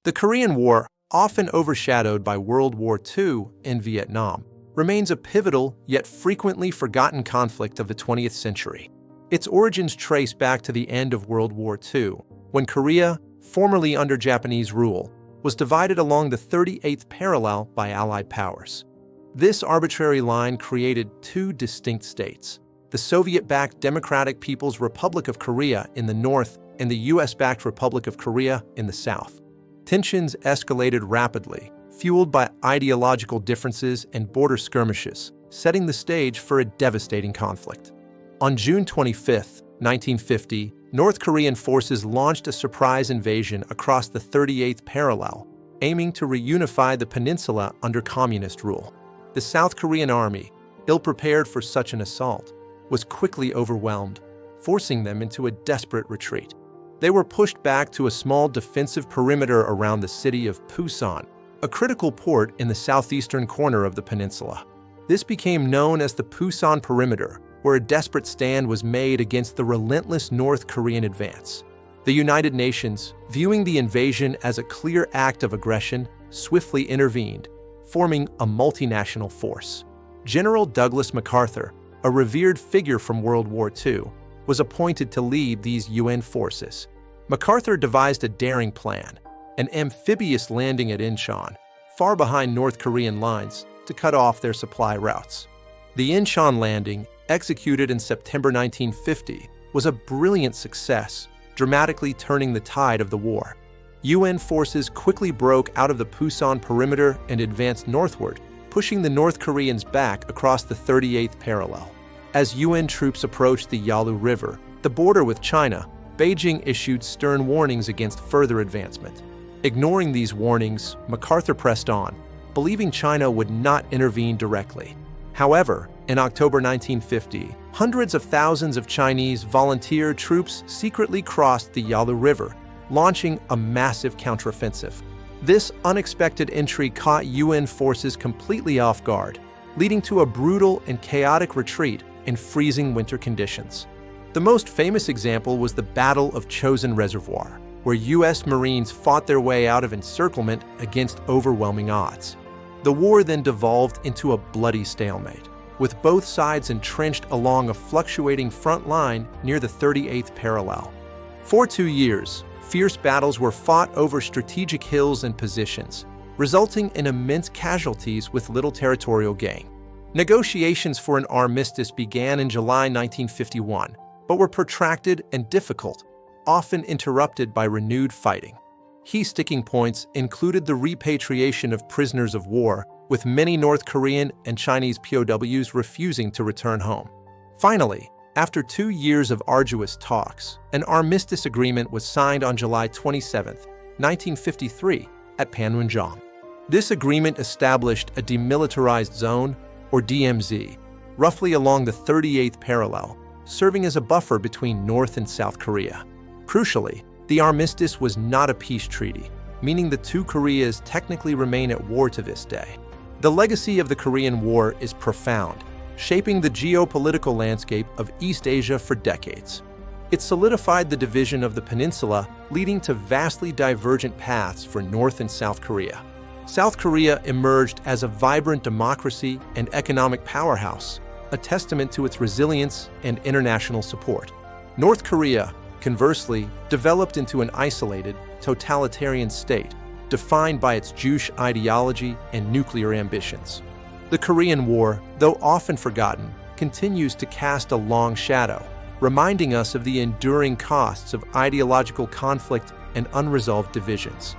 The Korean War, often overshadowed by World War II and Vietnam, remains a pivotal yet frequently forgotten conflict of the 20th century. Its origins trace back to the end of World War II, when Korea, formerly under Japanese rule, was divided along the 38th parallel by Allied powers. This arbitrary line created two distinct states: the Soviet-backed Democratic People's Republic of Korea in the north and the US-backed Republic of Korea in the south. Tensions escalated rapidly, fueled by ideological differences and border skirmishes, setting the stage for a devastating conflict. On June 25, 1950, North Korean forces launched a surprise invasion across the 38th parallel, aiming to reunify the peninsula under communist rule. The South Korean army, ill-prepared for such an assault, was quickly overwhelmed, forcing them into a desperate retreat. They were pushed back to a small defensive perimeter around the city of Pusan, a critical port in the southeastern corner of the peninsula. This became known as the Pusan Perimeter, where a desperate stand was made against the relentless North Korean advance. The United Nations, viewing the invasion as a clear act of aggression, swiftly intervened, forming a multinational force. General Douglas MacArthur, a revered figure from World War II, was appointed to lead these UN forces. MacArthur devised a daring plan, an amphibious landing at Incheon, far behind North Korean lines, to cut off their supply routes. The Incheon landing, executed in September 1950, was a brilliant success, dramatically turning the tide of the war. UN forces quickly broke out of the Pusan perimeter and advanced northward, pushing the North Koreans back across the 38th parallel. As UN troops approached the Yalu River, the border with China, Beijing issued stern warnings against further advancement. Ignoring these warnings, MacArthur pressed on, believing China would not intervene directly. However, in October 1950, hundreds of thousands of Chinese volunteer troops secretly crossed the Yalu River, launching a massive counteroffensive. This unexpected entry caught UN forces completely off guard, leading to a brutal and chaotic retreat in freezing winter conditions. The most famous example was the Battle of Chosin Reservoir, where US Marines fought their way out of encirclement against overwhelming odds. The war then devolved into a bloody stalemate, with both sides entrenched along a fluctuating front line near the 38th parallel. For 2 years, fierce battles were fought over strategic hills and positions, resulting in immense casualties with little territorial gain. Negotiations for an armistice began in July 1951, but were protracted and difficult, often interrupted by renewed fighting. Key sticking points included the repatriation of prisoners of war, with many North Korean and Chinese POWs refusing to return home. Finally, after 2 years of arduous talks, an Armistice Agreement was signed on July 27, 1953, at Panmunjom. This agreement established a demilitarized zone, or DMZ, roughly along the 38th parallel, serving as a buffer between North and South Korea. Crucially, the armistice was not a peace treaty, meaning the two Koreas technically remain at war to this day. The legacy of the Korean War is profound, shaping the geopolitical landscape of East Asia for decades. It solidified the division of the peninsula, leading to vastly divergent paths for North and South Korea. South Korea emerged as a vibrant democracy and economic powerhouse, a testament to its resilience and international support. North Korea, conversely, developed into an isolated, totalitarian state, defined by its Jewish ideology and nuclear ambitions. The Korean War, though often forgotten, continues to cast a long shadow, reminding us of the enduring costs of ideological conflict and unresolved divisions.